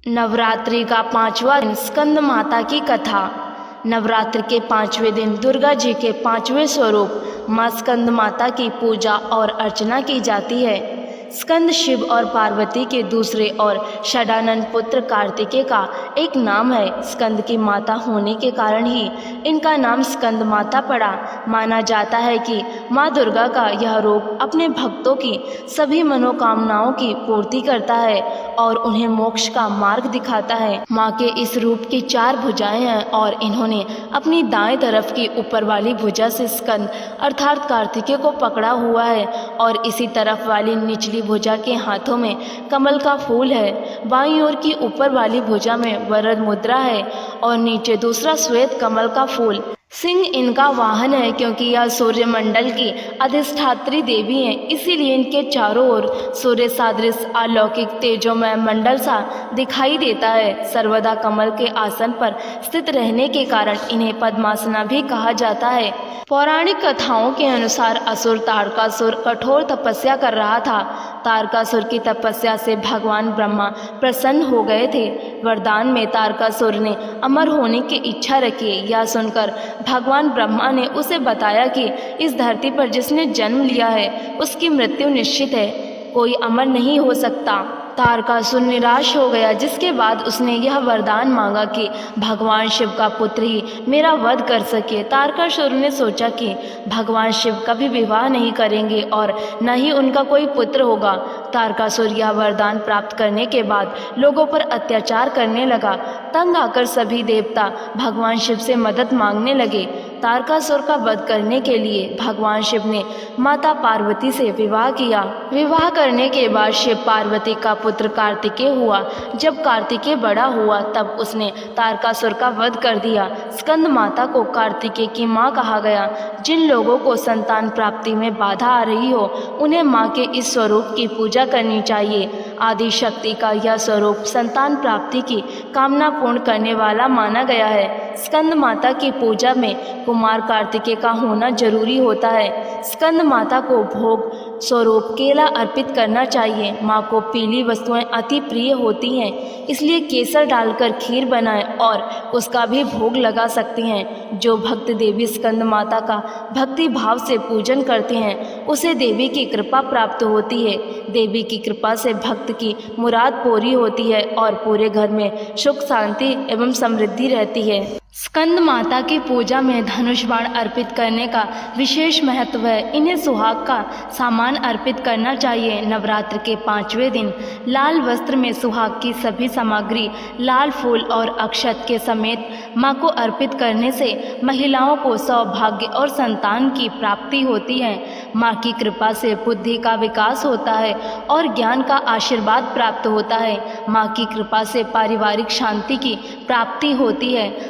नवरात्रि का 5वां दिन स्कंद माता की कथा। नवरात्र के 5वें दिन दुर्गा जी के 5वें स्वरूप माँ स्कंद माता की पूजा और अर्चना की जाती है। स्कंद शिव और पार्वती के दूसरे और षडानन पुत्र कार्तिकेय का एक नाम है। स्कंद की माता होने के कारण ही इनका नाम स्कंद माता पड़ा। माना जाता है कि माँ दुर्गा का यह रूप अपने भक्तों की सभी मनोकामनाओं की पूर्ति करता है और उन्हें मोक्ष का मार्ग दिखाता है। माँ के इस रूप की 4 भुजाएं हैं और इन्होंने अपनी दाएं तरफ की ऊपर वाली भुजा से स्कंद अर्थात कार्तिकेय को पकड़ा हुआ है और इसी तरफ वाली निचली भुजा के हाथों में कमल का फूल है। बाईं ओर की ऊपर वाली भुजा में वरद मुद्रा है और नीचे दूसरा श्वेत कमल का फूल। सिंह इनका वाहन है क्योंकि यह सूर्यमंडल की अधिष्ठात्री देवी हैं, इसीलिए इनके चारों ओर सूर्य सादृश अलौकिक तेजोमय मंडल सा दिखाई देता है। सर्वदा कमल के आसन पर स्थित रहने के कारण इन्हें पद्मासना भी कहा जाता है। पौराणिक कथाओं के अनुसार असुर तारकासुर कठोर तपस्या कर रहा था। तारकासुर की तपस्या से भगवान ब्रह्मा प्रसन्न हो गए थे। वरदान में तारकासुर ने अमर होने की इच्छा रखी। यह सुनकर भगवान ब्रह्मा ने उसे बताया कि इस धरती पर जिसने जन्म लिया है उसकी मृत्यु निश्चित है, कोई अमर नहीं हो सकता। तारकासुर निराश हो गया, जिसके बाद उसने यह वरदान मांगा कि भगवान शिव का पुत्र ही मेरा वध कर सके। तारकासुर ने सोचा कि भगवान शिव कभी विवाह नहीं करेंगे और न ही उनका कोई पुत्र होगा। तारकासुर यह वरदान प्राप्त करने के बाद लोगों पर अत्याचार करने लगा। तंग आकर सभी देवता भगवान शिव से मदद मांगने लगे। तारकासुर का वध करने के लिए भगवान शिव ने माता पार्वती से विवाह किया। विवाह करने के बाद शिव पार्वती का पुत्र कार्तिकेय हुआ। जब कार्तिकेय बड़ा हुआ तब उसने तारकासुर का वध कर दिया। स्कंद माता को कार्तिकेय की माँ कहा गया। जिन लोगों को संतान प्राप्ति में बाधा आ रही हो उन्हें माँ के इस स्वरूप की पूजा करनी चाहिए। आदि शक्ति का यह स्वरूप संतान प्राप्ति की कामना पूर्ण करने वाला माना गया है। स्कंद माता की पूजा में कुमार कार्तिकेय का होना जरूरी होता है। स्कंद माता को भोग स्वरूप केला अर्पित करना चाहिए। माँ को पीली वस्तुएं अति प्रिय होती हैं, इसलिए केसर डालकर खीर बनाएं और उसका भी भोग लगा सकती हैं। जो भक्त देवी स्कंद माता का भक्ति भाव से पूजन करते हैं उसे देवी की कृपा प्राप्त होती है। देवी की कृपा से भक्त की मुराद पूरी होती है और पूरे घर में सुख शांति एवं समृद्धि रहती है। स्कंद माता की पूजा में धनुष बाण अर्पित करने का विशेष महत्व है। इन्हें सुहाग का सामान अर्पित करना चाहिए। नवरात्र के 5वें दिन लाल वस्त्र में सुहाग की सभी सामग्री लाल फूल और अक्षत के समेत माँ को अर्पित करने से महिलाओं को सौभाग्य और संतान की प्राप्ति होती है। माँ की कृपा से बुद्धि का विकास होता है और ज्ञान का आशीर्वाद प्राप्त होता है। माँ की कृपा से पारिवारिक शांति की प्राप्ति होती है।